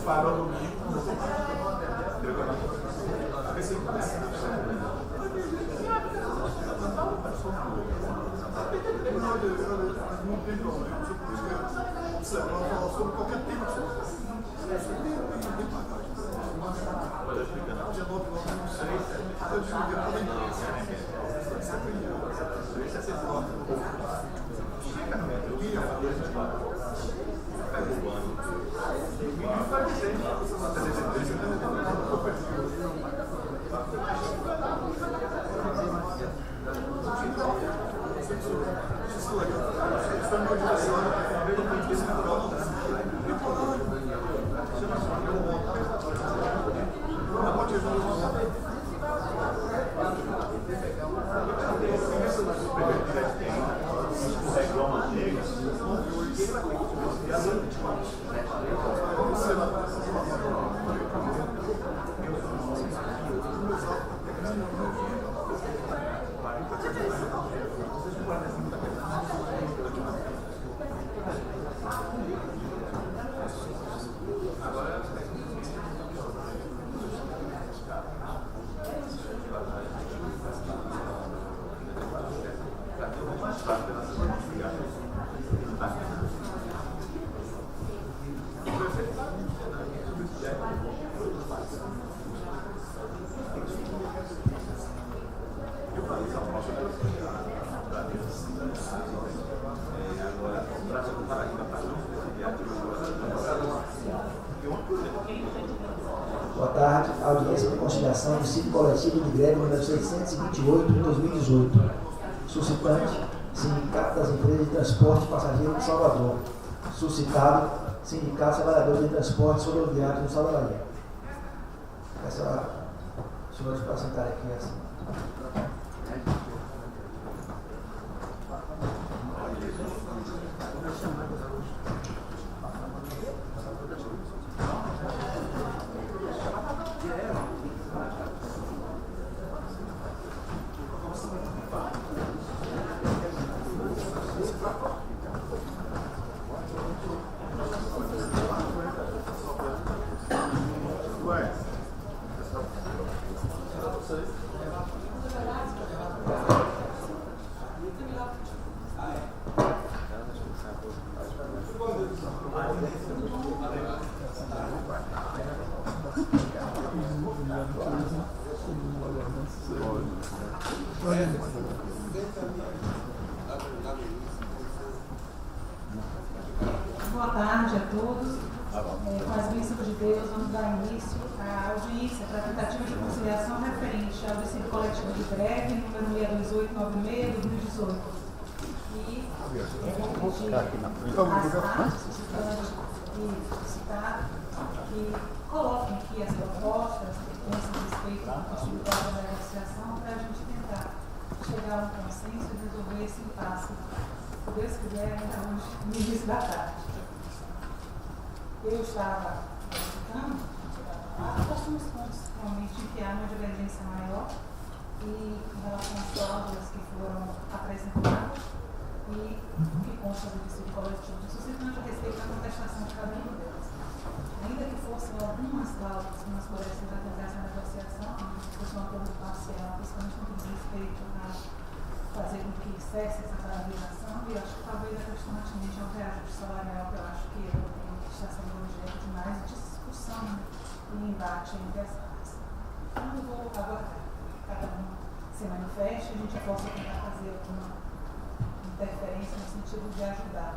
Parou no meio. Sobre qualquer tema. Boa tarde. Audiência de conciliação do ciclo coletivo de greve número 628 de 2018. Suscitante, Sindicato das Empresas de Transporte Passageiro de Salvador. Suscitado, Sindicato dos Trabalhadores de Transporte Rodoviário de Salvador. Essa senhora para sentar aqui assim. Boa tarde a todos. Com as bênçãos de Deus, vamos dar início à audiência para a tentativa de conciliação referente ao ciclo coletivo de greve, número 62896 de 2018. E vamos pedir às partes, citado, que coloquem aqui as propostas que pensam a respeito da possibilidade da negociação para a gente tentar chegar a um consenso e resolver esse impasse. Se Deus quiser, então, no início da tarde. Eu estava citando alguns pontos realmente que há uma divergência maior e em relação às cláusulas que foram apresentadas e que consta do discurso coletivo de suscitante a respeito da contestação de cada uma delas. Ainda que fossem algumas cláusulas que nós pudéssemos atender essa negociação, fosse um acordo parcial, principalmente no que diz respeito a fazer com que cesse essa paralisação, e acho que talvez a questão atinente ao reajuste salarial, que eu acho que está sendo objeto de mais discussão e embate entre as partes. Então, eu vou aguardar que cada um se manifeste e a gente possa tentar fazer alguma interferência no sentido de ajudar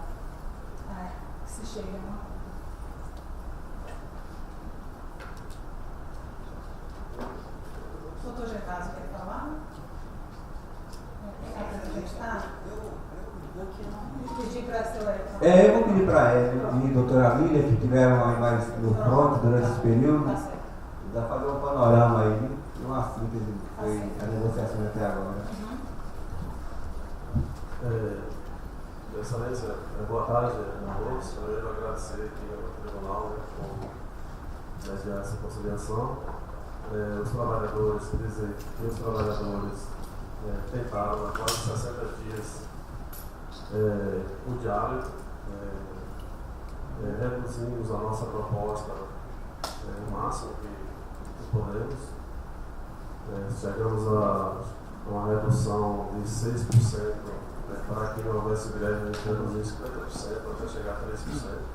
a que se chegue a uma coisa. Doutor Gervásio quer falar? Pedir para a senhora. Eu vou pedir para ela e a doutora Lília, que tiveram aí mais no front durante esse período, dá para fazer um panorama aí de uma síntese que foi a negociação até agora. Excelência, boa tarde a todos. Eu quero agradecer aqui ao Tribunal por mediar essa conciliação. Os trabalhadores, quer dizer, os trabalhadores tentaram há quase 60 dias o diálogo reduzimos a nossa proposta o máximo que podemos. Chegamos a uma redução de 6%, para que não houvesse greve, a gente reduziu 50% até chegar a 3%.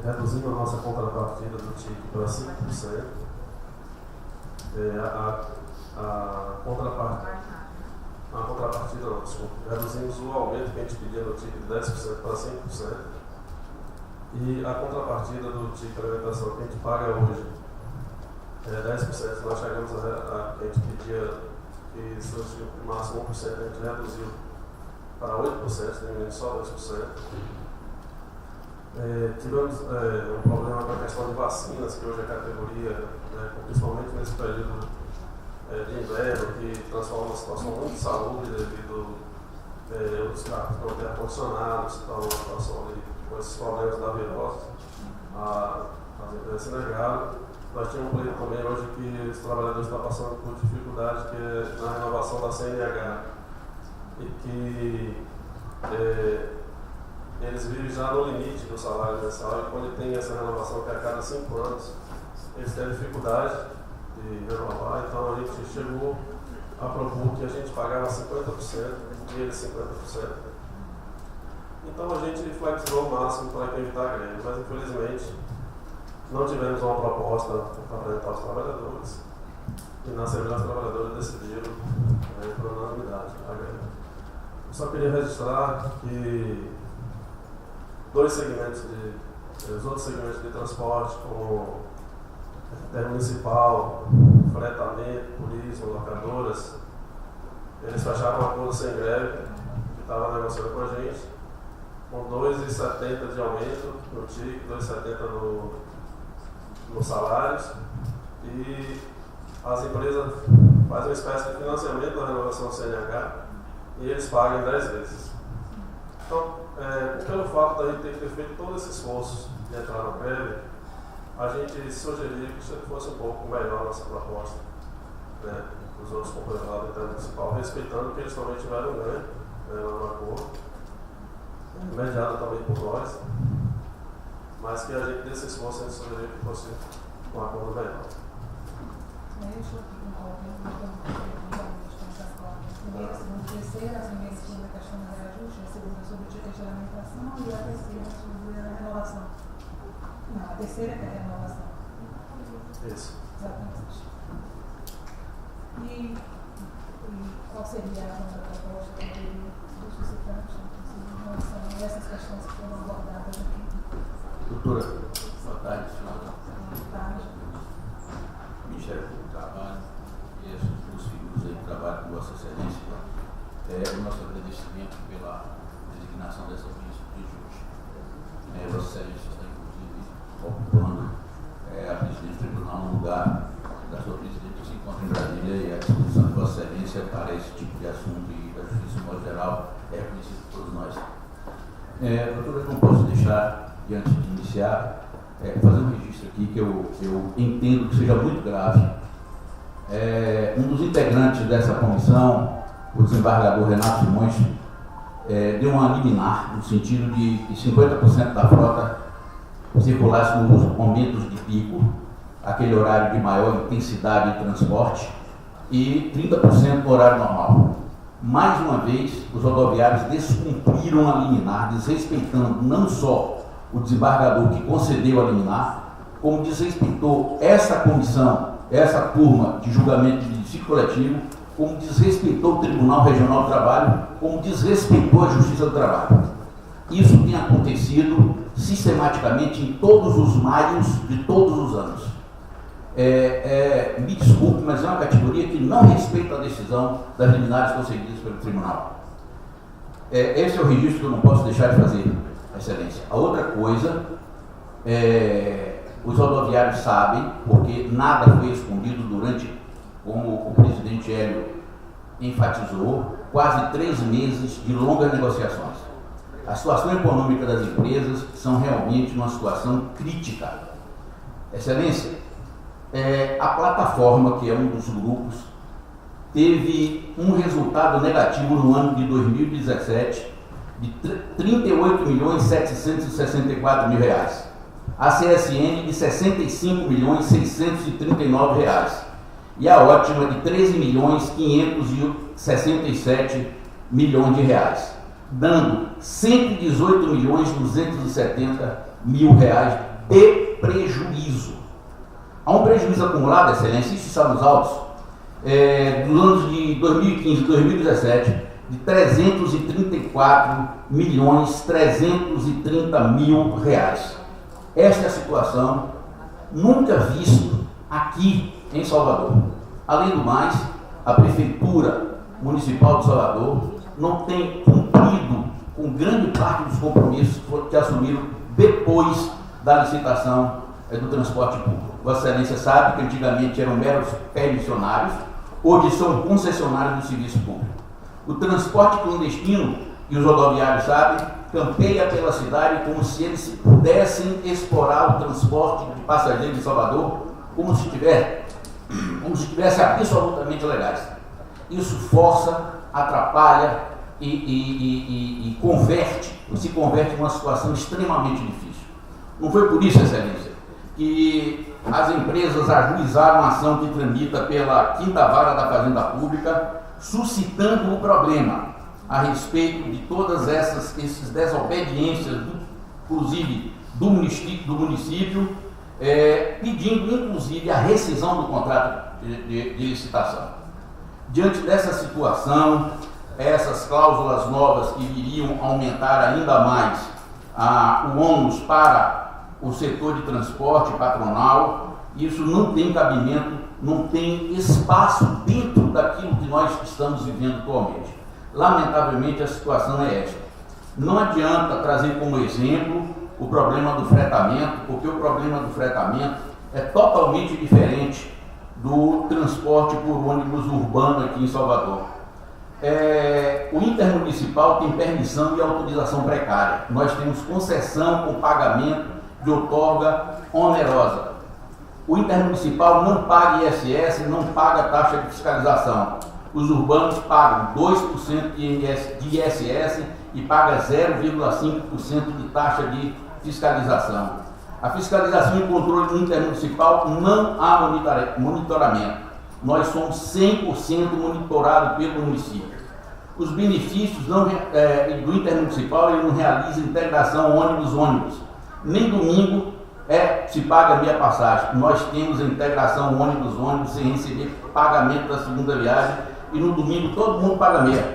Reduzimos a nossa contrapartida do TIC para 5%. Reduzimos o aumento que a gente pedia no TIC de 10% para 5%. E a contrapartida do TIC alimentação que a gente paga hoje é 10%. Nós chegamos a gente pedia que fosse no máximo 1%, a gente reduziu para 8%, diminuindo só 2%. Tivemos um problema com a questão de vacinas, que hoje a categoria, principalmente nesse período de inverno, que transforma uma situação muito insalubre devido aos carros não ter ar-condicionado, se torna uma situação com esses problemas da virose. As empresas se negaram. Nós tínhamos um pleito também hoje que os trabalhadores estão passando por dificuldade, que é na renovação da CNH. E que eles vivem já no limite do salário mensal, e quando tem essa renovação, que é a cada 5 anos, eles têm dificuldade de renovar. Então a gente chegou a propor que a gente pagava 50% e eles 50%. Então a gente flexibilizou o máximo para evitar a greve, mas infelizmente não tivemos uma proposta para apresentar aos trabalhadores, e na Assembleia os trabalhadores decidiram por unanimidade a greve. Eu só queria registrar que os outros segmentos de transporte, como intermunicipal, fretamento, turismo, locadoras, eles fecharam um acordo sem greve, que estava negociando com a gente, com 2,70 de aumento no TIC, 2,70 nos salários, e as empresas fazem uma espécie de financiamento da renovação do CNH e eles pagam em 10 vezes. Então, pelo fato da gente ter feito todo esse esforço de entrar na greve, a gente sugeriu que isso fosse um pouco melhor a nossa proposta, os outros companheiros lá do intermunicipal, respeitando que eles também tiveram um ganho no acordo, mediado também por nós, mas que a gente desse esforço a gente sugeriu que fosse um acordo melhor. Eu estou aqui com o primeira, segunda, terceira, a primeira sobre a questão do reajuste, a segunda sobre o ticket de alimentação e a terceira sobre a renovação. Não, a terceira é a renovação. Isso. Exatamente. E qual seria a proposta do suscitante em relação a essas questões que foram abordadas aqui? Doutora, boa tarde, senhora. Boa tarde. Ministério do Trabalho e essas duas figuras aí que trabalham com Vossa Excelência, o nosso agradecimento pela designação dessa audiência de hoje. Vossa Excelência está, inclusive, ocupando a presidência do tribunal no lugar da sua presidente que se encontra em Brasília, e a disposição de Vossa Excelência para esse tipo de assunto e da justiça, em modo geral, é reconhecido por todos nós. Doutora, eu não posso deixar, e antes de iniciar, fazer um registro aqui que eu entendo que seja muito grave. Um dos integrantes dessa comissão, o desembargador Renato Simões, deu uma liminar no sentido de que 50% da frota circulasse nos momentos de pico, aquele horário de maior intensidade de transporte, e 30% no horário normal. Mais uma vez, os rodoviários descumpriram a liminar, desrespeitando não só o desembargador que concedeu a liminar, como desrespeitou essa comissão, essa turma de julgamento de dissídio coletivo, como desrespeitou o Tribunal Regional do Trabalho, como desrespeitou a Justiça do Trabalho. Isso tem acontecido sistematicamente em todos os maios de todos os anos. Me desculpe, mas é uma categoria que não respeita a decisão das liminares concedidas pelo Tribunal. Esse é o registro que eu não posso deixar de fazer, Excelência. A outra coisa, os rodoviários sabem, porque nada foi escondido durante, como o presidente Hélio enfatizou, quase 3 meses de longas negociações. A situação econômica das empresas são realmente uma situação crítica. Excelência, a plataforma, que é um dos grupos, teve um resultado negativo no ano de 2017 de R$ 38.764.000, a CSN de R$ 65.639.000 e a Ótima de R$ 13.567.000, dando R$ 118.270.000 de prejuízo. Há um prejuízo acumulado, Excelência, isso está nos autos, dos anos de 2015 e 2017, de R$ 334.330.000. Esta é a situação nunca vista aqui em Salvador. Além do mais, a Prefeitura Municipal de Salvador não tem cumprido com grande parte dos compromissos que assumiram depois da licitação do transporte público. Vossa Excelência sabe que antigamente eram meros permissionários, hoje são concessionários do serviço público. O transporte clandestino, e os rodoviários sabem, campeia pela cidade como se eles pudessem explorar o transporte de passageiros em Salvador como se tivessem absolutamente legais. Isso força, atrapalha e se converte em uma situação extremamente difícil. Não foi por isso, Excelência, que as empresas ajuizaram a ação que tramita pela 5ª Vara da Fazenda Pública, suscitando o problema a respeito de todas essas desobediências, inclusive do município, pedindo inclusive a rescisão do contrato de licitação. Diante dessa situação, essas cláusulas novas que iriam aumentar ainda mais o ônus para o setor de transporte patronal, isso não tem cabimento, não tem espaço dentro daquilo que nós estamos vivendo atualmente. Lamentavelmente, a situação é esta. Não adianta trazer como exemplo o problema do fretamento, porque o problema do fretamento é totalmente diferente do transporte por ônibus urbano aqui em Salvador. O intermunicipal tem permissão e autorização precária. Nós temos concessão com pagamento de outorga onerosa. O intermunicipal não paga ISS, não paga taxa de fiscalização. Os urbanos pagam 2% de ISS e pagam 0,5% de taxa de fiscalização. A fiscalização e controle do intermunicipal não há monitoramento. Nós somos 100% monitorados pelo município. Os benefícios do intermunicipal, ele não realiza integração ônibus-ônibus. Nem domingo se paga meia passagem. Nós temos a integração ônibus-ônibus sem receber pagamento da segunda viagem e no domingo todo mundo paga meia.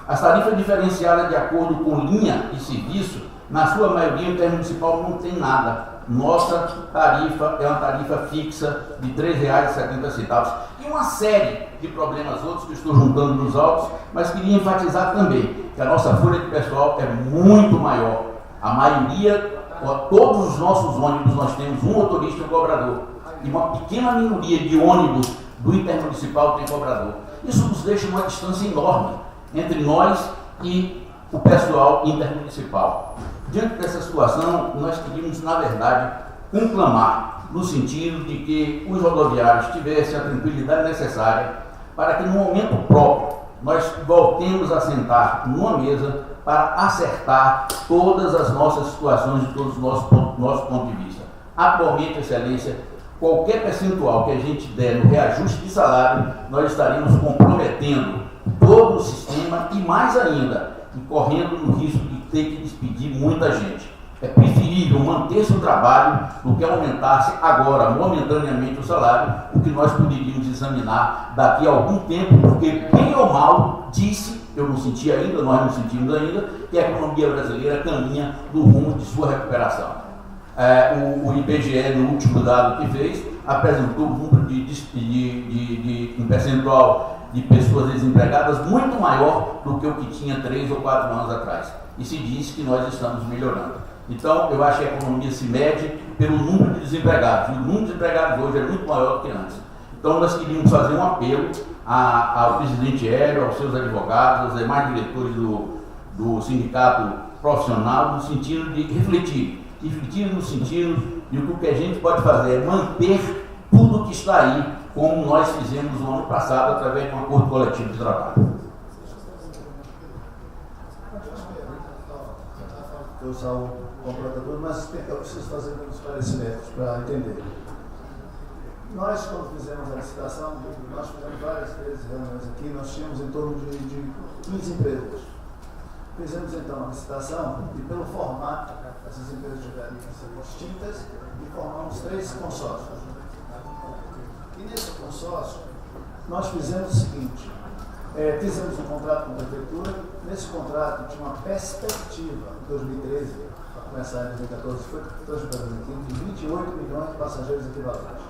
As tarifas diferenciadas de acordo com linha e serviço, na sua maioria, o intermunicipal não tem nada. Nossa tarifa é uma tarifa fixa de R$ 3,70. E uma série de problemas outros que eu estou juntando nos autos, mas queria enfatizar também que a nossa folha de pessoal é muito maior. A maioria, todos os nossos ônibus, nós temos um motorista e um cobrador. E uma pequena minoria de ônibus do intermunicipal tem cobrador. Isso nos deixa uma distância enorme entre nós e o pessoal intermunicipal. Diante dessa situação, nós queríamos, na verdade, conclamar no sentido de que os rodoviários tivessem a tranquilidade necessária para que, no momento próprio, nós voltemos a sentar numa mesa para acertar todas as nossas situações de todos os nosso ponto de vista. Atualmente, Excelência, qualquer percentual que a gente der no reajuste de salário, nós estaremos comprometendo todo o sistema e mais ainda, correndo no risco de ter que despedir muita gente. É preferível manter-se o trabalho do que aumentar-se agora, momentaneamente, o salário, o que nós poderíamos examinar daqui a algum tempo, porque, bem ou mal, eu não senti ainda, nós não sentimos ainda, que a economia brasileira caminha no rumo de sua recuperação. O IBGE, no último dado que fez, apresentou um número um percentual de pessoas desempregadas muito maior do que o que tinha 3 ou 4 anos atrás. E se diz que nós estamos melhorando. Então, eu acho que a economia se mede pelo número de desempregados. E o número de desempregados hoje é muito maior do que antes. Então, nós queríamos fazer um apelo ao presidente Hélio, aos seus advogados, aos demais diretores do sindicato profissional, no sentido de refletir no sentido de que o que a gente pode fazer é manter tudo que está aí, como nós fizemos no ano passado, através de um acordo coletivo de trabalho. o Saul completa tudo, mas eu preciso fazer alguns esclarecimentos para entender. Nós, quando fizemos a licitação, nós fizemos várias vezes reuniões aqui, nós tínhamos em torno de 15 empresas. Fizemos então a licitação e, pelo formato, essas empresas tiveram que ser distintas e formamos 3 consórcios. E nesse consórcio, nós fizemos o seguinte: fizemos um contrato com a prefeitura. Nesse contrato tinha uma perspectiva, em 2013, para começar em 2014, foi de 28 milhões de passageiros equivalentes.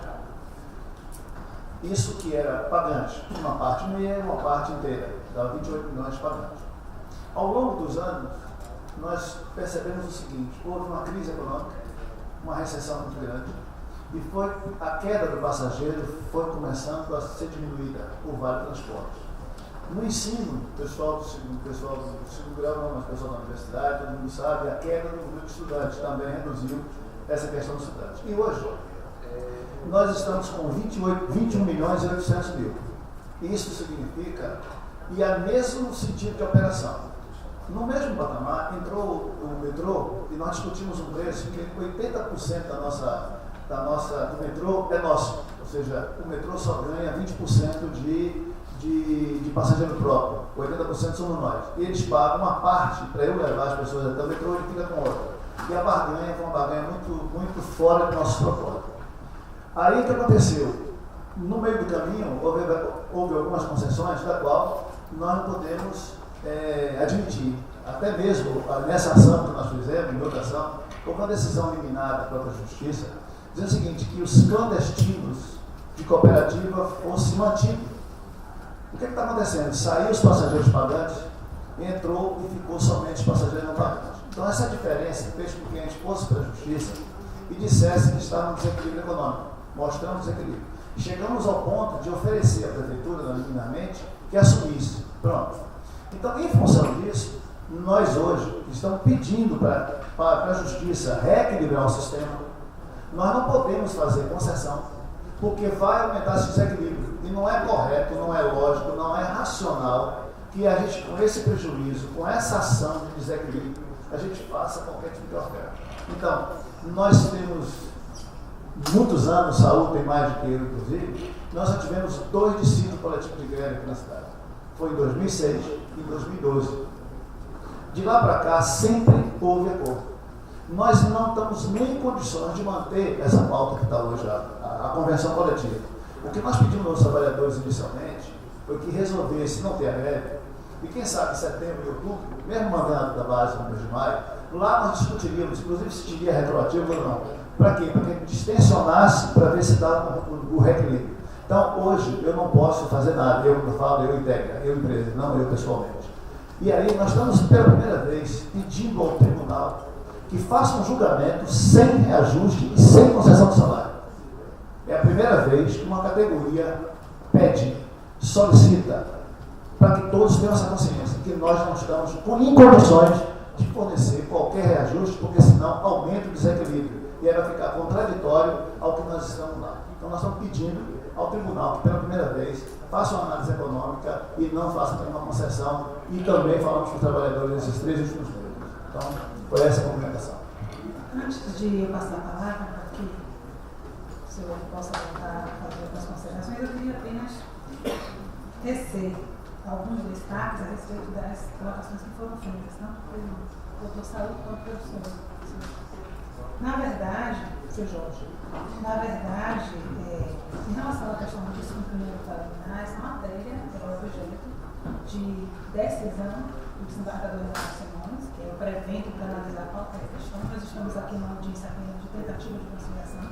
Isso que era pagante, uma parte meia e uma parte inteira, dava 28 milhões de pagantes. Ao longo dos anos, nós percebemos o seguinte: houve uma crise econômica, uma recessão muito grande, e a queda do passageiro foi começando a ser diminuída por Vale Transporte. No ensino, o pessoal do segundo grau, não, mas o pessoal da universidade, todo mundo sabe, a queda do número de estudantes também reduziu essa questão dos estudantes. E hoje, nós estamos com 21 milhões e 800 mil. Isso significa, e é mesmo sentido de operação. No mesmo patamar, entrou o metrô e nós discutimos um preço que 80% do metrô é nosso. Ou seja, o metrô só ganha 20% de passageiro próprio. 80% somos nós. E eles pagam uma parte para eu levar as pessoas até o metrô e ele fica com outra. E a barganha foi uma barganha muito fora do nosso propósito. Aí o que aconteceu? No meio do caminho, houve algumas concessões da qual nós não podemos admitir. Até mesmo nessa ação que nós fizemos, em outra ação, houve uma decisão liminar da própria Justiça, dizendo o seguinte: que os clandestinos de cooperativa fossem mantidos. O que está acontecendo? Saiu os passageiros pagantes, entrou e ficou somente os passageiros não pagantes. Então essa diferença fez com que a gente fosse para a Justiça e dissesse que estava no desequilíbrio econômico. Mostramos desequilíbrio. Chegamos ao ponto de oferecer à Prefeitura, liminarmente, que assumisse. Pronto. Então, em função disso, nós hoje estamos pedindo para a Justiça reequilibrar o sistema. Nós não podemos fazer concessão, porque vai aumentar esse desequilíbrio. E não é correto, não é lógico, não é racional que a gente, com esse prejuízo, com essa ação de desequilíbrio, a gente faça qualquer tipo de oferta. Então, nós temos muitos anos, Saúl tem mais do que eu, inclusive, nós já tivemos 2 dissídios coletivos de greve aqui na cidade. Foi em 2006 e em 2012. De lá para cá, sempre houve acordo. Nós não estamos nem em condições de manter essa pauta que está hoje, a convenção coletiva. O que nós pedimos aos trabalhadores inicialmente foi que resolvesse não ter a greve, e quem sabe em setembro e outubro, mesmo mandando da base no mês de maio, lá nós discutiríamos, inclusive se teria retroativo ou não. Para quê? Para que a gente extensionasse para ver se dá o reequilíbrio. Então, hoje, eu não posso fazer nada. Eu falo, eu integra, eu empresa, não eu pessoalmente. E aí, nós estamos pela primeira vez pedindo ao tribunal que faça um julgamento sem reajuste e sem concessão de salário. É a primeira vez que uma categoria pede, solicita, para que todos tenham essa consciência, que nós não estamos em condições de fornecer qualquer reajuste, porque senão aumenta o desequilíbrio. E aí vai ficar contraditório ao que nós estamos lá. Então nós estamos pedindo ao tribunal que pela primeira vez faça uma análise econômica e não faça nenhuma concessão, e também falamos para os trabalhadores nesses 3 últimos meses. Então, foi essa a comunicação. Antes de passar a palavra, para que o senhor possa voltar a fazer algumas considerações, eu queria apenas tecer alguns destaques a respeito das colocações que foram feitas, tanto pelo doutor Saúl quanto pelo senhor. Na verdade, seu Jorge, em relação à questão do descumprimento preliminar, essa matéria é objeto de decisão do desembargador Renato Simões, que é o prevento para analisar qualquer questão. Nós estamos aqui numa audiência apenas de tentativa de conciliação.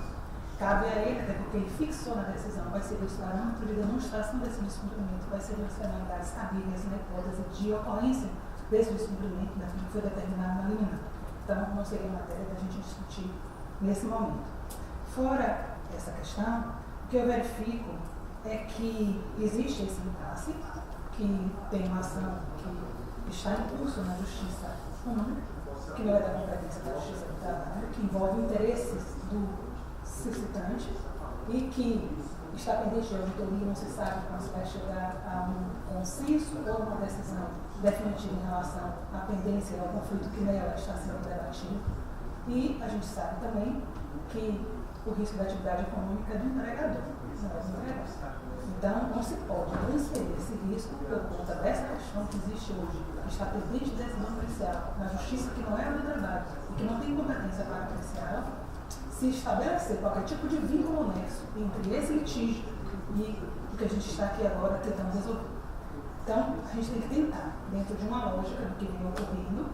Cabe a ele, até porque ele fixou na decisão, vai ser o parâmetro de demonstração desse descumprimento, vai ser as penalidades cabíveis na hipótese de ocorrência desse descumprimento, que foi determinado na liminar. Então, não seria matéria da gente discutir nesse momento. Fora essa questão, o que eu verifico é que existe esse impasse, que tem uma ação que está em curso na Justiça Comum, que não é da competência da Justiça do Trabalho, que envolve interesses do solicitante e que está pendente de auditoria, não se sabe quando se vai chegar a um consenso ou uma decisão definitiva em relação à pendência ao conflito que nela está sendo debatido. E a gente sabe também que o risco da atividade econômica é do empregador, não é do empregado. Então, não se pode transferir esse risco por conta dessa questão que existe hoje, que está pendente de decisão judicial na justiça, que não é a do trabalho e que não tem competência para apreciá-la, se estabelecer qualquer tipo de vínculo nexo entre esse litígio e o que a gente está aqui agora tentando resolver. Então, a gente tem que tentar, dentro de uma lógica do que vem ocorrendo,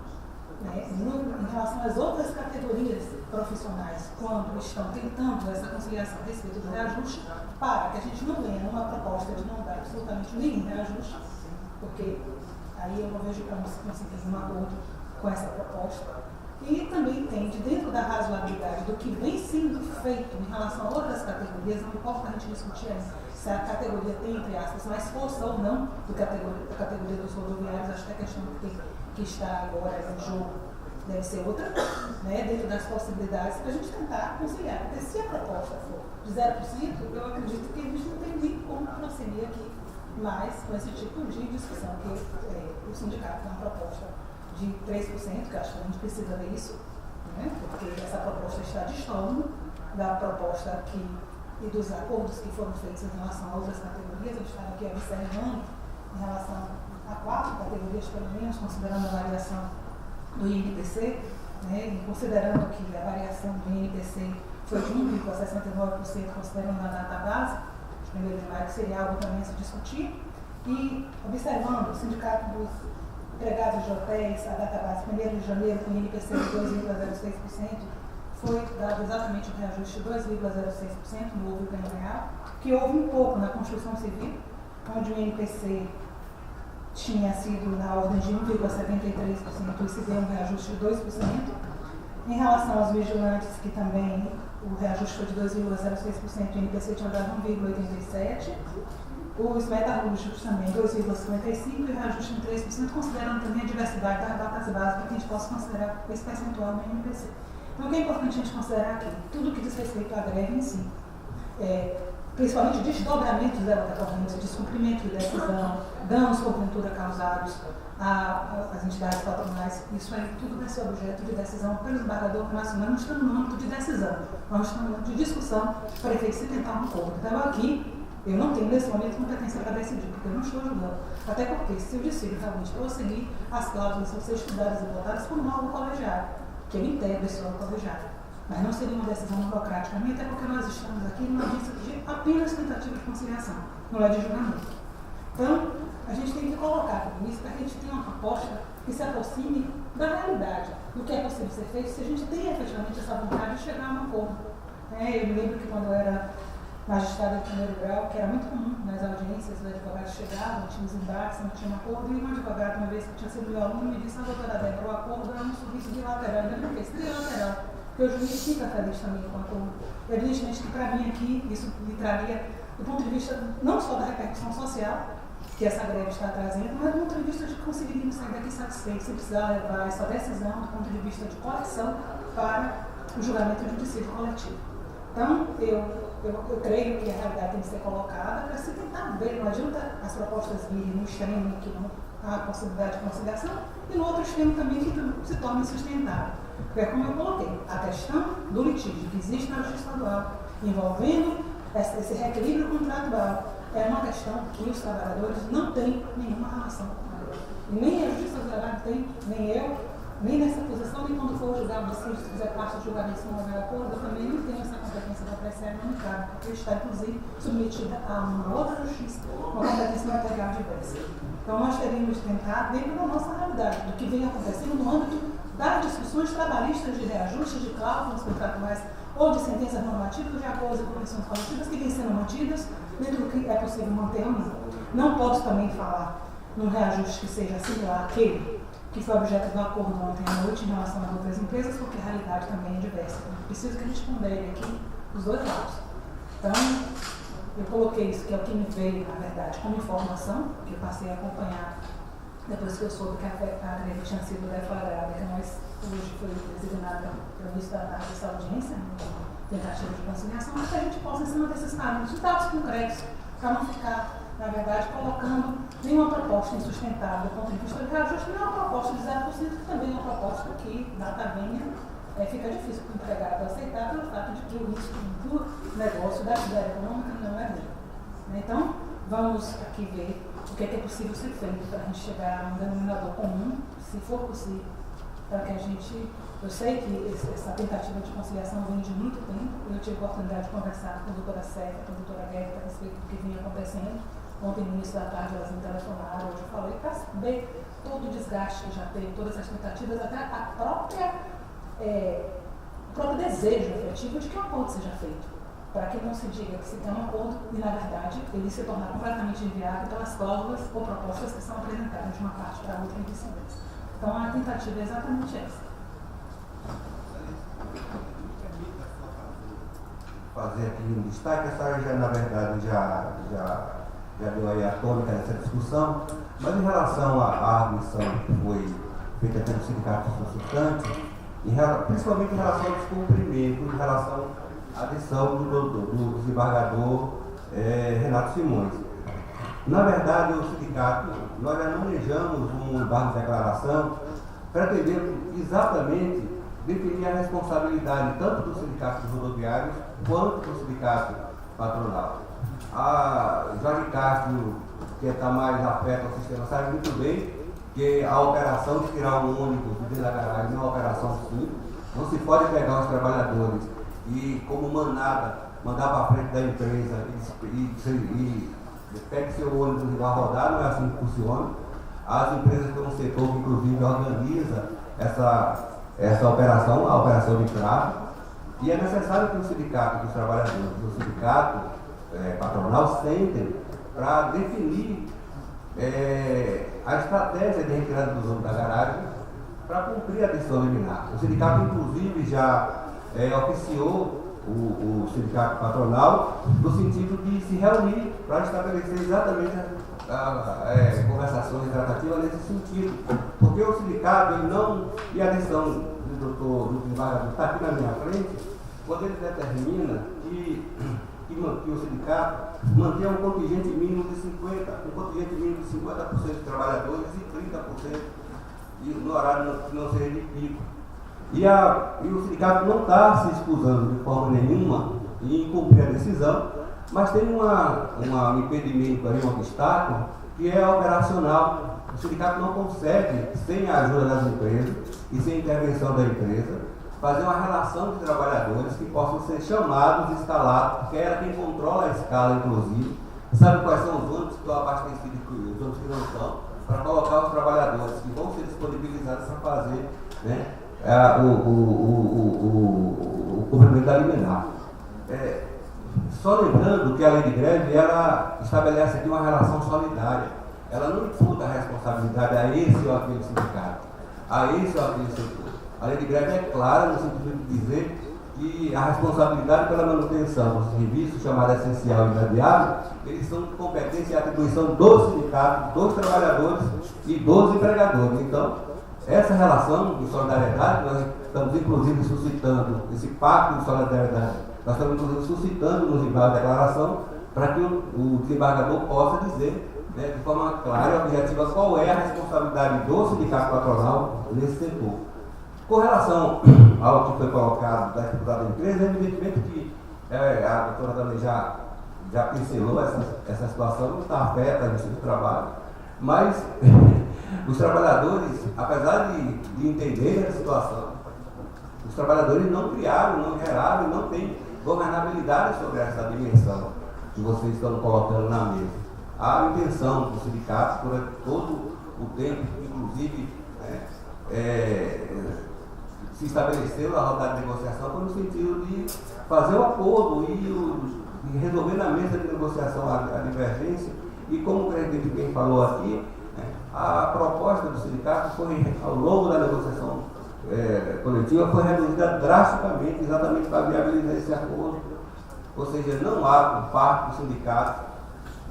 né, em relação às outras categorias profissionais, quando estão tentando essa conciliação a respeito do reajuste, para que a gente não venha numa proposta de não dar absolutamente nenhum reajuste, porque aí eu não vejo como se conseguir um acordo com essa proposta. E também entende, dentro da razoabilidade do que vem sendo feito em relação a outras categorias, não importa a gente discutir se a categoria tem, entre aspas, mais força ou não da categoria dos rodoviários. Acho que a questão que está agora em jogo deve ser outra, né, dentro das possibilidades, para a gente tentar conciliar. Porque se a proposta for de 0%, eu acredito que a gente não tem nem como prosseguir aqui mais com esse tipo de discussão, que o sindicato tem uma proposta de 3%, que eu acho que a gente precisa ver isso, né, porque essa proposta está distante da proposta e dos acordos que foram feitos em relação a outras categorias. Eu estava aqui observando em relação a 4 categorias, pelo menos, considerando a variação do INPC, né, e considerando que a variação do INPC foi de 1,69%, considerando a data base, de 1º de maio, que seria algo também a se discutir, e observando o Sindicato dos Empregados de Hotéis, a data base 1º de janeiro, com o INPC de 2,06%, foi dado exatamente o reajuste de 2,06%, não houve ganho real, que houve um pouco na construção civil, onde o INPC tinha sido na ordem de 1,73% e se deu um reajuste de 2%. Em relação aos vigilantes, que também o reajuste foi de 2,06%, o INPC tinha dado 1,87%. Os metalúrgicos também 2,55% e o reajuste em 3%, considerando também a diversidade das datas básicas, para que a gente possa considerar esse percentual no INPC. Então, o que é importante a gente considerar aqui? Tudo que diz respeito à greve em si. Principalmente desdobramentos dela decorrentes, descumprimento de decisão, danos porventura causados às entidades patronais, isso aí tudo vai ser objeto de decisão pelo embargador nacional. Não estamos no âmbito de decisão, nós estamos no âmbito de discussão para efeito se tentar um acordo. Então aqui, eu não tenho nesse momento competência para decidir, porque eu não estou julgando. Até porque, se eu decido realmente prosseguir, as cláusulas vão ser estudadas e votadas por um órgão colegiado, que eu integro esse órgão colegiado. Mas não seria uma decisão burocrática, até porque nós estamos aqui numa lista de apenas tentativa de conciliação, não é de julgamento. Então, a gente tem que colocar tudo isso para que a gente tenha uma proposta que se aproxime da realidade, do que é possível ser feito, se a gente tem efetivamente essa vontade de chegar a um acordo. Eu me lembro que quando eu era magistrada de 1º grau, que era muito comum nas audiências, os advogados chegavam, tinha os embates, não tinha um acordo, e um advogado, uma vez que tinha sido meu aluno, me disse: doutora Débora, o acordo é um serviço bilateral, ainda não fez trilateral. Porque o juiz fica feliz também com o acordo. Evidentemente que para mim aqui, isso me traria, do ponto de vista não só da repercussão social que essa greve está trazendo, mas do ponto de vista de conseguirmos sair daqui satisfeitos, se precisar levar essa decisão do ponto de vista de coleção para o julgamento de um dissídio coletivo. Então, eu creio que a realidade tem que ser colocada para se tentar ver. Não adianta as propostas virem no extremo que não há possibilidade de conciliação e no outro extremo também que se torne sustentável. Porque é como eu coloquei, a questão do litígio que existe na justiça estadual, envolvendo esse reequilíbrio contratual, é uma questão que os trabalhadores não têm nenhuma relação com ela. E nem a justiça do trabalho tem, nem eu, nem nessa posição, nem quando for julgar o dissídio, se fizer parte do julgamento, se não houver acordo, eu também não tenho essa competência para apreciar no mercado, porque está, inclusive, submetida a uma outra justiça, uma competência material diversa. Então, nós teríamos de tentar, dentro da nossa realidade, do que vem acontecendo no âmbito das discussões trabalhistas de reajuste de cláusulas contratuais ou de sentenças normativas de acordos e convenções coletivas que vêm sendo mantidas dentro do que é possível manter ou não. Não posso também falar num reajuste que seja similar àquele que foi objeto do acordo ontem à noite em relação às outras empresas, porque a realidade também é diversa. Preciso que a gente pondere aqui os dois lados. Então, eu coloquei isso, que é o que me veio, na verdade, como informação, que eu passei a acompanhar depois que eu soube que a greve tinha sido deflagrada, que nós, hoje foi designada para o início da tarde dessa audiência, tentativa de conciliação, mas que a gente possa, em cima desses caminhos, de dados concretos, para não ficar, na verdade, colocando nenhuma proposta insustentável do ponto de vista do reajuste, nem uma proposta de 0%, que também é uma proposta que, data venha, fica difícil para o empregado aceitar pelo fato de que o risco do negócio, da atividade econômica, não é zero. Então, vamos aqui ver o que é possível ser feito para a gente chegar a um denominador comum, se for possível, para que a gente... Eu sei que essa tentativa de conciliação vem de muito tempo. Eu tive a oportunidade de conversar com a doutora Sérgio, com a doutora Guerra, a respeito do que vinha acontecendo. Ontem, no início da tarde, elas me telefonaram, hoje eu falei, para saber todo o desgaste que já teve, todas as tentativas, até o próprio desejo efetivo de que um acordo seja feito, para que não se diga que se tem um acordo e, na verdade, ele se tornar completamente inviável pelas cláusulas ou propostas que são apresentadas de uma parte para a outra e vice-versa. Então, a tentativa é exatamente essa. Fazer aqui um destaque, a senhora já, na verdade, já deu aí a tônica dessa discussão, mas em relação à arguição que foi feita pelo sindicato consultante, principalmente em relação ao descumprimento, em relação à decisão do desembargador Renato Simões. Na verdade, o sindicato, nós já manejamos um embargo de declaração, pretendendo exatamente definir a responsabilidade tanto do sindicato dos rodoviários quanto do sindicato patronal. A Jorge Castro, que está mais afeto ao sistema, sabe muito bem que a operação de tirar um ônibus de dentro da garagem é uma operação simples. Não se pode pegar os trabalhadores e, como manada, mandar para frente da empresa e pegue seu ônibus e vá rodar, não é assim que funciona. As empresas têm um setor que, inclusive, organiza essa operação, a operação de tráfego, e é necessário que o sindicato dos trabalhadores, o sindicato patronal, sentem para definir a estratégia de retirada dos ônibus da garagem para cumprir a decisão liminar. O sindicato, inclusive, já oficiou o sindicato patronal no sentido de se reunir para estabelecer exatamente conversações tratativas nesse sentido. Porque o sindicato, ele não, e a decisão do desembargador está aqui na minha frente, quando ele determina que o sindicato mantenha um contingente mínimo de 50% de trabalhadores e 30% no horário que não seja de pico. E o sindicato não está se excusando de forma nenhuma em cumprir a decisão, mas tem um impedimento aí, um obstáculo, que é operacional. O sindicato não consegue, sem a ajuda das empresas e sem a intervenção da empresa, fazer uma relação de trabalhadores que possam ser chamados e escalados, porque era quem controla a escala, inclusive, sabe quais são os ônibus que estão abastecidos e os ônibus que não estão, para colocar os trabalhadores que vão ser disponibilizados para fazer, né, o cumprimento da liminar. Só lembrando que a lei de greve, ela estabelece aqui uma relação solidária. Ela não imputa a responsabilidade a esse ou aquele sindicato, a esse ou aquele setor. A lei de greve é clara no sentido de dizer que a responsabilidade pela manutenção do serviço, chamado essencial e inadiável, eles são de competência e atribuição do sindicato, dos trabalhadores e dos empregadores. Então, essa relação de solidariedade, nós estamos inclusive suscitando esse pacto de solidariedade, nós estamos inclusive suscitando nos embargos de declaração para que o desembargador possa dizer, né, de forma clara e objetiva qual é a responsabilidade do sindicato patronal nesse setor. Com relação ao que foi colocado da dificuldade da empresa, evidentemente que a doutora também já pincelou essa situação, não está afeta a justiça do trabalho, mas os trabalhadores, apesar de entenderem a situação, os trabalhadores não criaram, não geraram, não têm governabilidade sobre essa dimensão que vocês estão colocando na mesa. A intenção do sindicato, durante todo o tempo, inclusive, se estabeleceu a rodada de negociação foi no sentido de fazer o acordo e resolver na mesa de negociação a divergência. E como o presidente bem falou aqui, a proposta do sindicato foi, ao longo da negociação coletiva, foi reduzida drasticamente, exatamente para viabilizar esse acordo. Ou seja, não há, por parte do sindicato,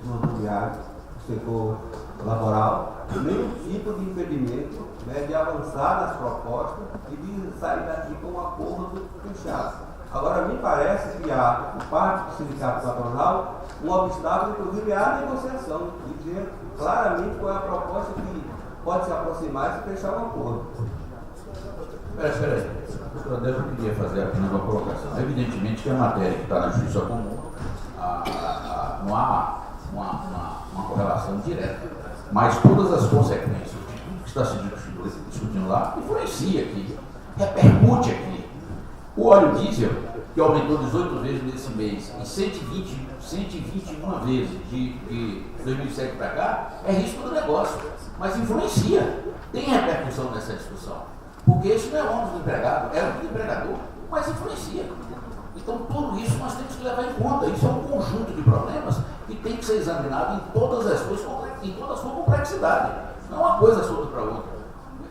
do rodoviário, do setor laboral, nenhum tipo de impedimento, né, de avançar nas propostas e de sair daqui com um acordo fechado. Agora, me parece que há, por parte do sindicato patronal, um obstáculo, inclusive, à negociação, e dizer claramente qual é a proposta que pode se aproximar e fechar um acordo. Espera aí. Doutora Débora, eu queria fazer apenas uma colocação. Evidentemente que a matéria que está na justiça comum, não há uma correlação direta, mas todas as consequências de tudo que está se discutindo lá influencia aqui, repercute aqui. O óleo diesel, que aumentou 18 vezes nesse mês e 121 vezes de 2007 para cá, é risco do negócio, mas influencia, tem repercussão nessa discussão. Porque isso não é ônus do empregado, é do empregador, mas influencia. Então, tudo isso nós temos que levar em conta. Isso é um conjunto de problemas que tem que ser examinado em todas as coisas, em toda a sua complexidade. Não é uma coisa solta para outra.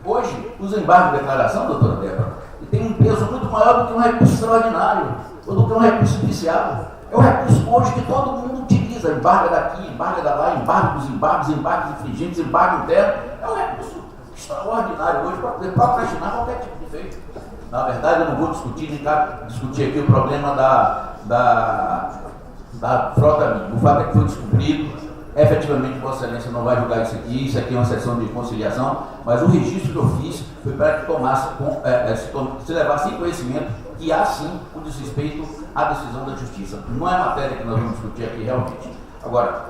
Hoje, os embargos de declaração, doutora Débora, tem um peso muito maior do que um recurso extraordinário, ou do que um recurso judicial. É um recurso hoje que todo mundo utiliza, embarga daqui, embarga da lá, embarga dos embargos infringentes, embargo interno. É um recurso extraordinário hoje para poder procrastinar qualquer tipo de feito. Na verdade, eu não vou discutir aqui o problema da frota mínima. O fato é que foi descobrido, efetivamente, Vossa Excelência não vai julgar isso aqui é uma sessão de conciliação, mas o registro que eu fiz foi para que se levasse em conhecimento que há sim o desrespeito à decisão da Justiça. Não é matéria que nós vamos discutir aqui realmente. Agora,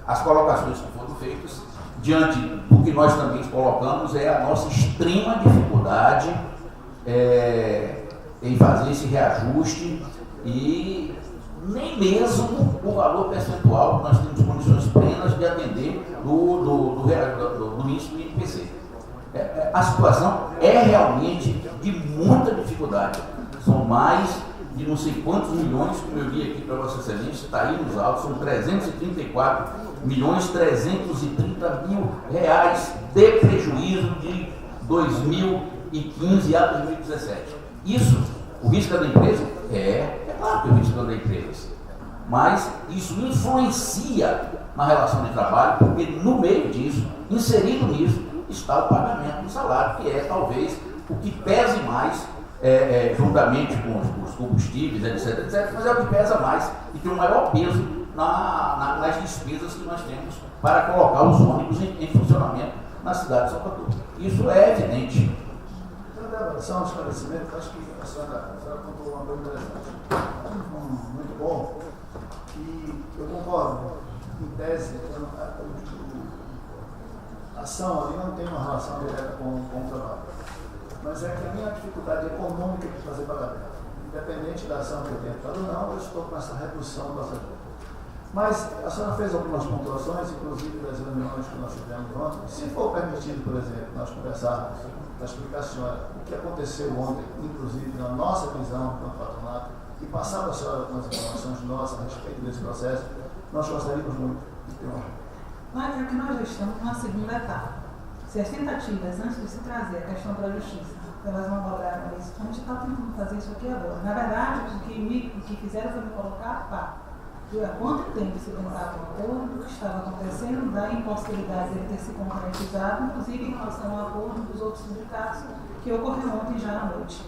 as colocações que foram feitas, diante do que nós também colocamos, é a nossa extrema dificuldade em fazer esse reajuste e nem mesmo o valor percentual que nós temos condições plenas de atender do índice do INPC. A situação é realmente de muita dificuldade. São mais de não sei quantos milhões, como eu vi aqui para Vossa Excelência, está aí nos autos, são 334.330.000 reais de prejuízo de 2015 a 2017. Isso, o risco da empresa? É claro que o risco da empresa. Mas isso influencia na relação de trabalho, porque no meio disso, inserido nisso, está o pagamento do salário, que é talvez o que pese mais, juntamente com os combustíveis, etc., mas é o que pesa mais e tem o maior peso nas despesas que nós temos para colocar os ônibus em funcionamento na cidade de Salvador. Isso é evidente. Só um esclarecimento, acho que a senhora contou uma coisa interessante. Muito bom. E eu concordo, em tese, a ação ali não tem uma relação direta com o trabalho. Mas é que a minha dificuldade econômica de fazer pagamento, independente da ação que eu tenha entrado ou não, eu estou com essa redução do passageiro. Mas a senhora fez algumas pontuações, inclusive das reuniões que nós tivemos ontem. Se for permitido, por exemplo, nós conversarmos, para explicar à senhora o que aconteceu ontem, inclusive na nossa visão enquanto patronato, e passar para a senhora algumas informações nossas a respeito desse processo, nós gostaríamos muito de ter uma. Mas é que nós já estamos numa segunda etapa. Se as tentativas, antes de se trazer a questão para a justiça, elas não lograram isso, a gente está tentando fazer isso aqui agora. Na verdade, o que fizeram foi me colocar há quanto tempo se tentava um acordo, do que estava acontecendo, da impossibilidade dele ter se concretizado, inclusive em relação ao acordo dos outros sindicatos que ocorreu ontem já à noite.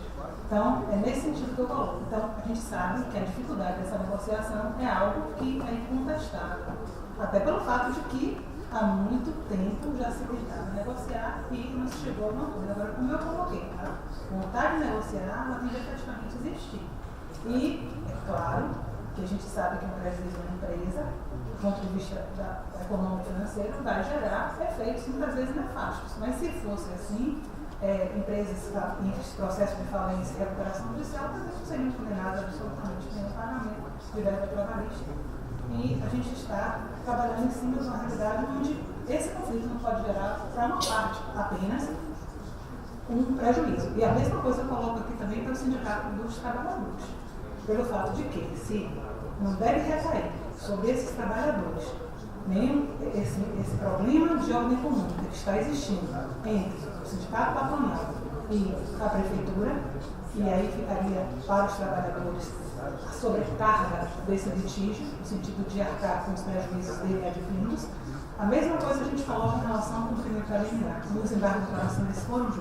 Então, é nesse sentido que eu coloco. Então, a gente sabe que a dificuldade dessa negociação é algo que é incontestável. Até pelo fato de que há muito tempo já se tentava negociar e não se chegou a uma coisa. Agora, como eu coloquei, a vontade de negociar, ela tem de efetivamente existir. E, é claro, que a gente sabe que um prejuízo na empresa, do ponto de vista econômico e financeiro, vai gerar efeitos muitas vezes nefastos. Mas se fosse assim, empresas em processo de falência e recuperação judicial talvez não seriam condenadas absolutamente nenhum pagamento de verba trabalhista. E a gente está trabalhando em cima de uma realidade onde esse conflito não pode gerar, para uma parte apenas, um prejuízo. E a mesma coisa eu coloco aqui também para o Sindicato dos Trabalhadores. Pelo fato de que, se não deve recair sobre esses trabalhadores nenhum esse problema de ordem econômica que está existindo entre o sindicato patronal e a prefeitura, e aí ficaria para os trabalhadores a sobrecarga desse litígio, no sentido de arcar com os prejuízos dele advindos. A mesma coisa a gente coloca em relação ao cumprimento preliminar. Os embargos de declaração foram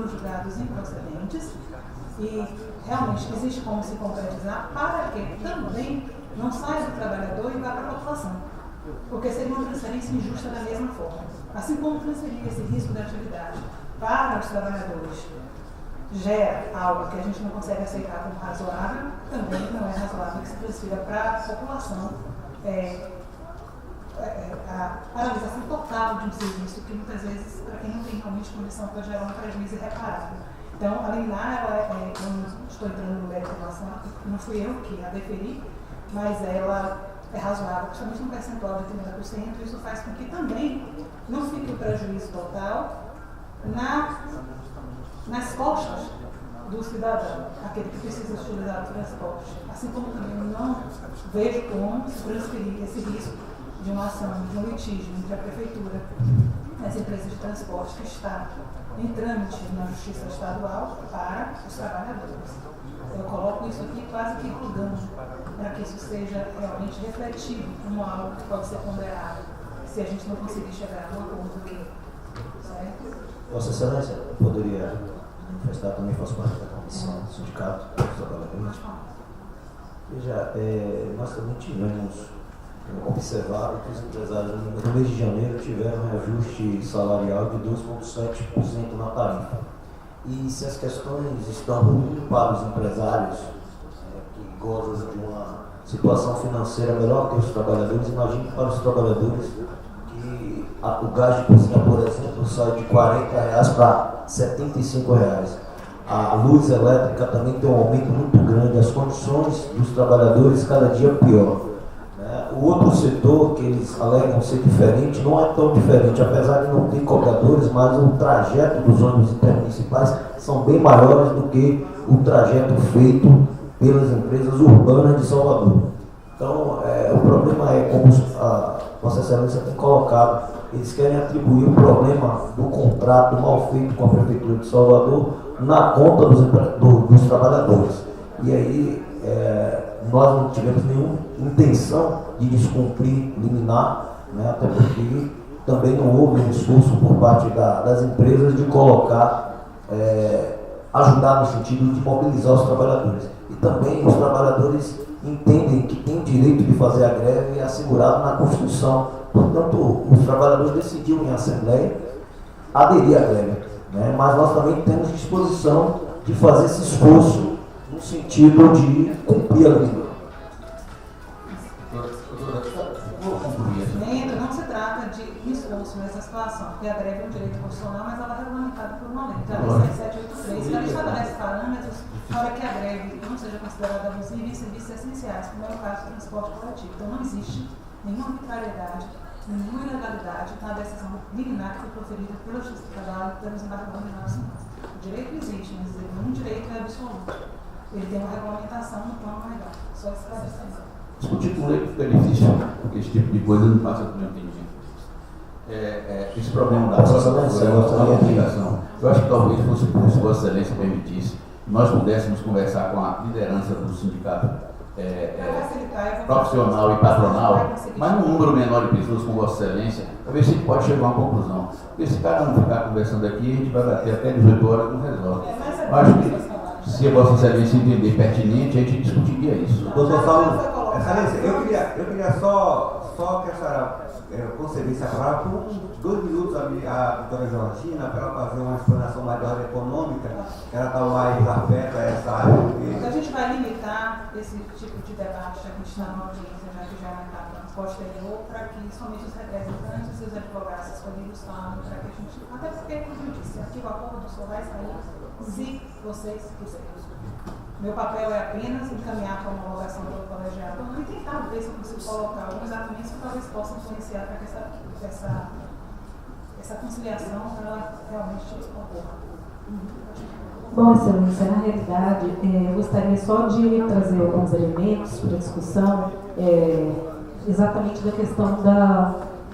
julgados improcedentes, e realmente existe como se concretizar para que também não saia do trabalhador e vá para a população. Porque seria uma transferência injusta da mesma forma. Assim como transferir esse risco da atividade para os trabalhadores gera algo que a gente não consegue aceitar como razoável, também não é razoável que se transfira para a população a paralisação total de um serviço que muitas vezes, para quem não tem realmente condição, pode gerar um prejuízo irreparável. Então, a liminar, eu não estou entrando no mérito da relação, não fui eu que a deferi, mas ela é razoável, principalmente um percentual de 30%, isso faz com que também não fique o prejuízo total nas costas do cidadão, aquele que precisa utilizar o transporte. Assim como também não vejo como se transferir esse risco de uma ação, de um litígio entre a Prefeitura e as empresas de transporte que está em trâmite na Justiça Estadual para os trabalhadores. Eu coloco isso aqui quase que rogando para que isso seja realmente refletido como algo que pode ser ponderado, se a gente não conseguir chegar a um acordo aqui. Certo? Vossa Excelência, eu poderia manifestar, também faço parte da comissão do Sindicato dos Trabalhadores. Veja, nós também tivemos observado que os empresários no mês de janeiro tiveram um ajuste salarial de 2,7% na tarifa. E se as questões estão ruins para os empresários que gozam de uma situação financeira melhor que os trabalhadores, imagine para os trabalhadores que o gás de cozinha, por exemplo, sai de R$40 para R$75. A luz elétrica também tem um aumento muito grande, as condições dos trabalhadores cada dia pior. O outro setor que eles alegam ser diferente não é tão diferente, apesar de não ter cobradores, mas o trajeto dos ônibus intermunicipais são bem maiores do que o trajeto feito pelas empresas urbanas de Salvador. Então, o problema é, como a Vossa Excelência tem colocado, eles querem atribuir o problema do contrato mal feito com a Prefeitura de Salvador na conta dos trabalhadores. E aí, nós não tivemos nenhuma intenção de descumprir liminar, até porque também não houve um esforço por parte das empresas de colocar, ajudar no sentido de mobilizar os trabalhadores. E também os trabalhadores entendem que têm o direito de fazer a greve assegurado na Constituição. Portanto, os trabalhadores decidiram em assembleia aderir à greve, mas nós também temos disposição de fazer esse esforço no sentido de cumprir a lei. Não se trata de esforço nessa situação, porque a greve é um direito constitucional, mas ela é regulamentada por uma lei. Então, a lei 7783, que ela estabelece parâmetros para que a greve não seja considerada abusiva em serviços essenciais, como é o caso do transporte coletivo. Então, não existe nenhuma arbitrariedade, nenhuma ilegalidade na decisão liminar que foi proferida pela Justiça do Trabalho e pelos embargadores de 1950. O direito existe, mas nenhum direito é absoluto. Ele tem uma regulamentação no plano legal. Só esclarecendo. Discutir com lei fica difícil, porque esse tipo de coisa não passa do meu entendimento. Esse problema da aplicação, eu acho que talvez fosse por se Vossa Excelência permitisse, nós pudéssemos conversar com a liderança do sindicato profissional e patronal, mas num número menor de pessoas com Vossa Excelência, para ver se a gente pode chegar a uma conclusão. Porque se cada um ficar conversando aqui, a gente vai bater até 18 horas e não resolve. Eu acho que se a Vossa Excelência entender pertinente, a gente discutiria isso. Doutor Saulo, Excelência, eu queria só que a senhora concedesse a palavra por 2 minutos a doutora Georgina, para ela fazer uma explanação mais da área econômica, que ela está mais afeta a essa área. Porque a gente vai limitar esse tipo de debate que a gente está na audiência, já que já é uma etapa posterior, para que somente os representantes e os advogados escolhidos falem, para que a gente. Até porque, como eu disse, aqui o acordo só vai sair se vocês quiserem. Meu papel é apenas encaminhar para a homologação do colegiado e tentar ver se eu consigo colocar alguns argumentos que talvez possam influenciar para que essa conciliação ela realmente ocorra. Bom, Excelência, na realidade, eu gostaria só de trazer alguns elementos para discussão, exatamente da questão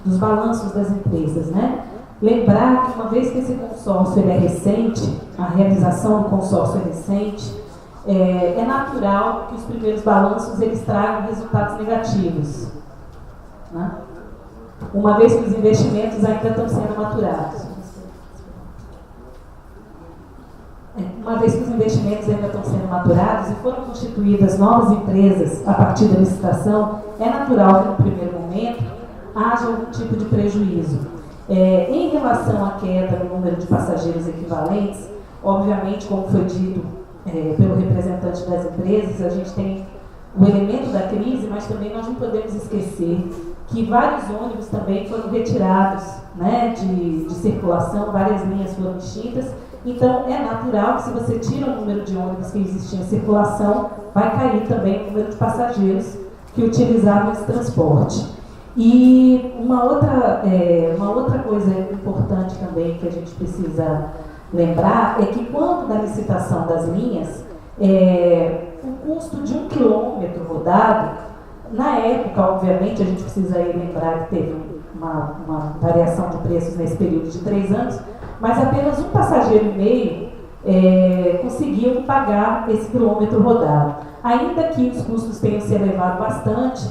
dos balanços das empresas, né? Lembrar que uma vez que esse consórcio ele é recente, a realização do consórcio é recente, é natural que os primeiros balanços eles tragam resultados negativos, né? Uma vez que os investimentos ainda estão sendo maturados. uma vez que os investimentos ainda estão sendo maturados e foram constituídas novas empresas a partir da licitação, é natural que no primeiro momento haja algum tipo de prejuízo. Em relação à queda no número de passageiros equivalentes, obviamente, como foi dito pelo representante das empresas, a gente tem o elemento da crise, mas também nós não podemos esquecer que vários ônibus também foram retirados, né, de circulação, várias linhas foram extintas. Então, é natural que se você tira o número de ônibus que existia em circulação, vai cair também o número de passageiros que utilizavam esse transporte. E uma outra coisa importante também que a gente precisa lembrar é que quando na licitação das linhas, o custo de 1 quilômetro rodado, na época, obviamente, a gente precisa aí lembrar que teve uma variação de preços nesse período de 3 anos, mas apenas um passageiro e meio conseguiam pagar esse quilômetro rodado. Ainda que os custos tenham se elevado bastante,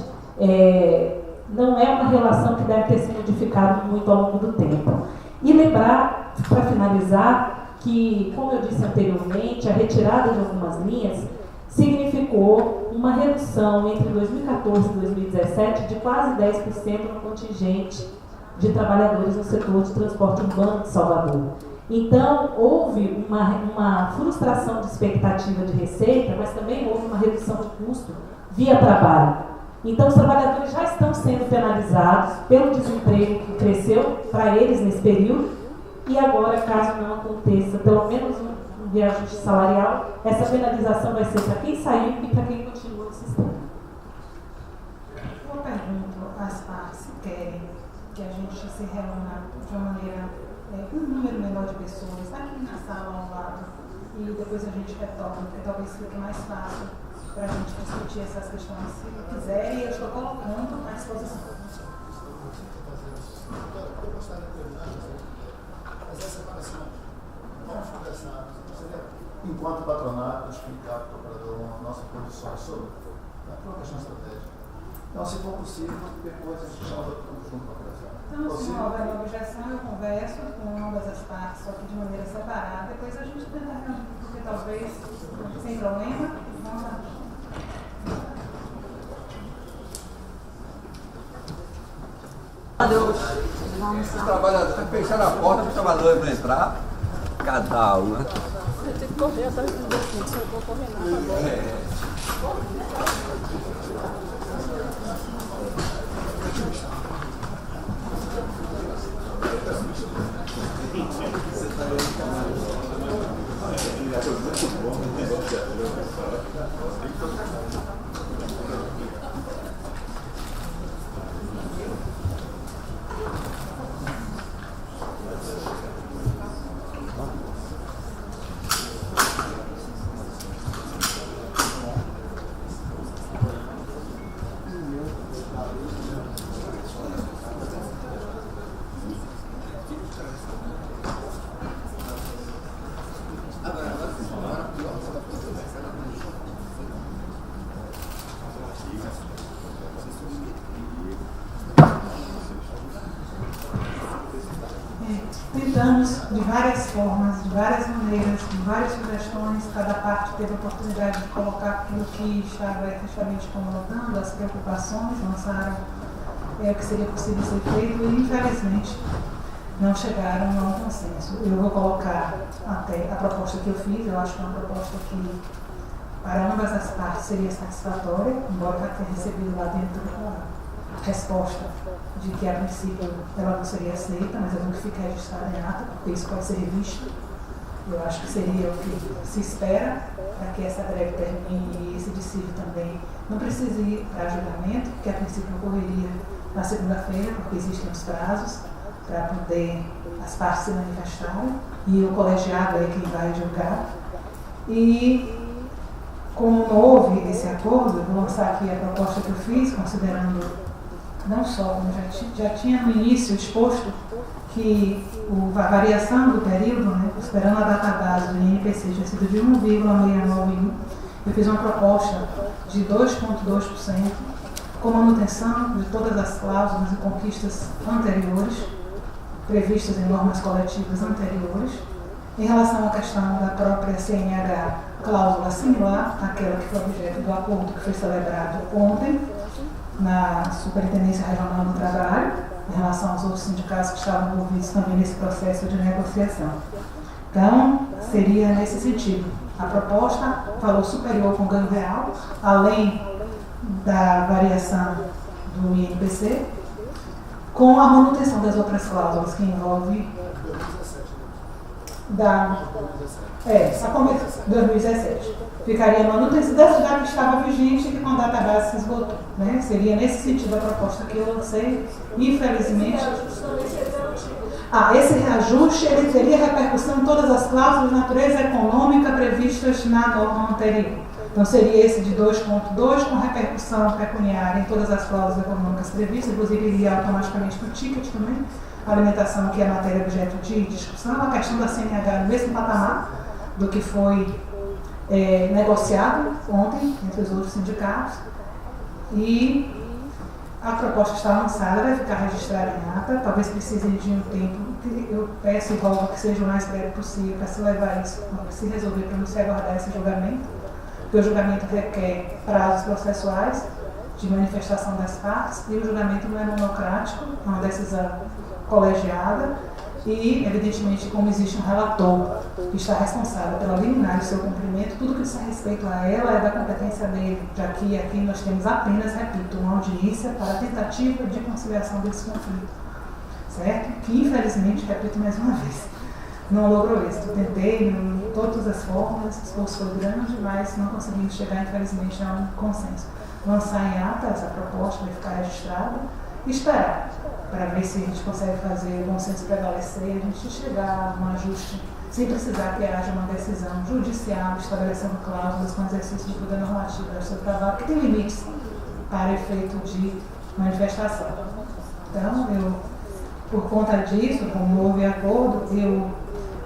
não é uma relação que deve ter se modificado muito ao longo do tempo. E lembrar, para finalizar, que, como eu disse anteriormente, a retirada de algumas linhas significou uma redução entre 2014 e 2017 de quase 10% no contingente de trabalhadores no setor de transporte urbano de Salvador. Então, houve uma frustração de expectativa de receita, mas também houve uma redução de custo via trabalho. Então, os trabalhadores já estão sendo penalizados pelo desemprego que cresceu para eles nesse período, e agora, caso não aconteça pelo menos um reajuste salarial, essa penalização vai ser para quem saiu e para quem continua no sistema. Eu pergunto às partes se querem que a gente se reúna de uma maneira, um número menor de pessoas, aqui na sala ao lado, e depois a gente retorna, porque talvez fique mais fácil para a gente discutir essas questões. Se quiserem, eu estou colocando à disposição. Eu gostaria de terminar, mas essa separação, vamos conversar, enquanto patronato, explicar para o operador nossa posição sobre a questão estratégica. Então, se for possível, depois a gente chama todo junto para conversar. Então, se não houver uma objeção, eu converso com ambas as partes, só que de maneira separada. Depois a gente tenta, porque talvez, sem problema, vamos lá. Os trabalhadores fecharam a porta para os trabalhadores não entrar, cada um, né? Eu tenho que correr atrás do documento, se eu vou correr nada. Tentamos de várias formas, de várias maneiras, com várias sugestões, cada parte teve a oportunidade de colocar aquilo que estava efetivamente incomodando, as preocupações, lançaram o que seria possível ser feito e, infelizmente, não chegaram a um consenso. Eu vou colocar até a proposta que eu fiz, eu acho que é uma proposta que, para ambas as partes, seria satisfatória, embora eu tenha recebido lá dentro a resposta de que, a princípio, ela não seria aceita, mas eu tenho que ficar registrada em ata, porque isso pode ser revisto. Eu acho que seria o que se espera para que essa greve termine e esse dissídio também não precise ir para julgamento, porque a princípio ocorreria na segunda-feira, porque existem os prazos para poder as partes se manifestarem e o colegiado é quem vai julgar. E como não houve esse acordo, eu vou lançar aqui a proposta que eu fiz, considerando não só, como já tinha no início exposto, que a variação do período, né, esperando a data base do INPC, tinha sido de 1,691, eu fiz uma proposta de 2,2%, com manutenção de todas as cláusulas e conquistas anteriores, previstas em normas coletivas anteriores, Em relação à questão da própria CNH, cláusula similar àquela que foi objeto do acordo que foi celebrado ontem na Superintendência Regional do Trabalho, em relação aos outros sindicatos que estavam envolvidos também nesse processo de negociação. Então, seria nesse sentido. A proposta, valor superior com ganho real, além da variação do INPC, com a manutenção das outras cláusulas que envolve só começo 2017. Ficaria a manutenção da cidade que estava vigente e que com a data base se esgotou. Né? Seria nesse sentido a proposta que eu lancei, infelizmente. Esse reajuste ele teria repercussão em todas as cláusulas de natureza econômica previstas na norma anterior. Então seria esse de 2.2 com repercussão pecuniária em todas as cláusulas econômicas previstas, inclusive iria automaticamente para o ticket também, a alimentação que é matéria objeto de discussão, a questão da CNH no mesmo patamar do que foi negociado ontem entre os outros sindicatos, e a proposta está lançada, vai ficar registrada em ata, talvez precise de um tempo, eu peço e rogo que seja o mais breve possível para se levar isso, para se resolver, para não se aguardar esse julgamento, porque o julgamento requer prazos processuais de manifestação das partes e o julgamento não é monocrático, é uma decisão colegiada e, evidentemente, como existe um relator que está responsável pela liminar e seu cumprimento, tudo que diz respeito a ela é da competência dele, já que aqui nós temos apenas, repito, uma audiência para a tentativa de conciliação desse conflito, certo? Que, infelizmente, repito mais uma vez, não logrou êxito. Tentei de todas as formas, o esforço foi grande, mas não conseguimos chegar, infelizmente, a um consenso. Lançar em ata essa proposta, vai ficar registrada e esperar para ver se a gente consegue fazer o bom senso prevalecer e a gente chegar a um ajuste sem precisar que haja uma decisão judicial estabelecendo cláusulas com exercício de poder normativo do seu trabalho, que tem limites para efeito de manifestação. Então, por conta disso, como houve acordo, eu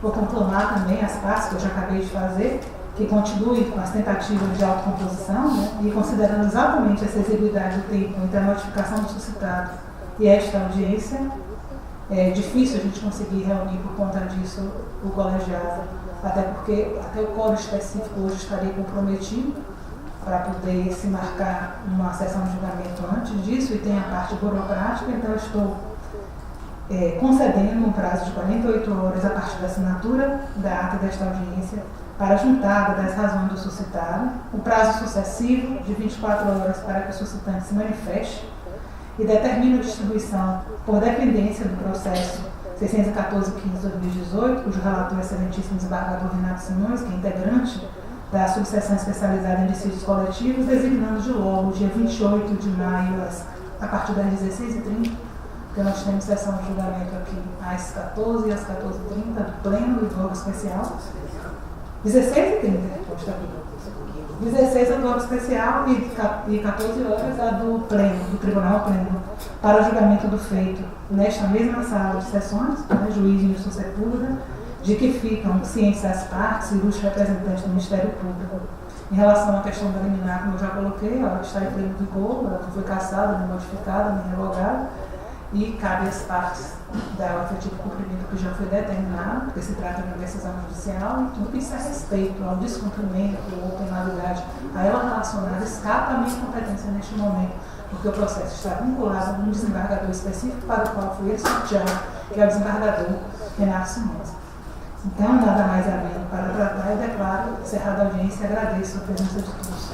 vou conclamar também as partes que eu já acabei de fazer, que continue com as tentativas de autocomposição, né, e considerando exatamente essa exiguidade do tempo entre a notificação do suscitado e esta audiência, é difícil a gente conseguir reunir por conta disso o colegiado, até porque até o quórum específico hoje estaria comprometido para poder se marcar uma sessão de julgamento antes disso, e tem a parte burocrática, então eu estou concedendo um prazo de 48 horas a partir da assinatura da ata desta audiência para a juntada das razões do suscitado, o prazo sucessivo de 24 horas para que o suscitante se manifeste e determine a distribuição por dependência do processo 614-15/2018, cujo relator é o excelentíssimo desembargador Renato Simões, que é integrante da subseção especializada em dissídios coletivos, designando de logo, dia 28 de maio, a partir das 16h30, porque nós temos sessão de julgamento aqui às 14h e às 14h30 do pleno e do órgão especial. 16h30, posta aqui. 16 a do órgão especial e 14 horas a do pleno, do tribunal pleno, para julgamento do feito nesta mesma sala de sessões, né, juiz e instrução pública, de que ficam cientes as partes e ilustres representantes do Ministério Público. Em relação à questão da liminar, como eu já coloquei, ela está em pleno vigor, ela foi cassada, nem modificada, nem revogada, e cabe às partes dar o efetivo cumprimento que já foi determinado, porque se trata de uma decisão judicial, e tudo que diz respeito ao descumprimento ou penalidade a ela relacionada escapa a minha competência neste momento, porque o processo está vinculado a um desembargador específico para o qual foi ele sorteado, que é o desembargador Renato Simões. Então, nada mais havendo para tratar, eu declaro encerrada a audiência e agradeço a presença de todos.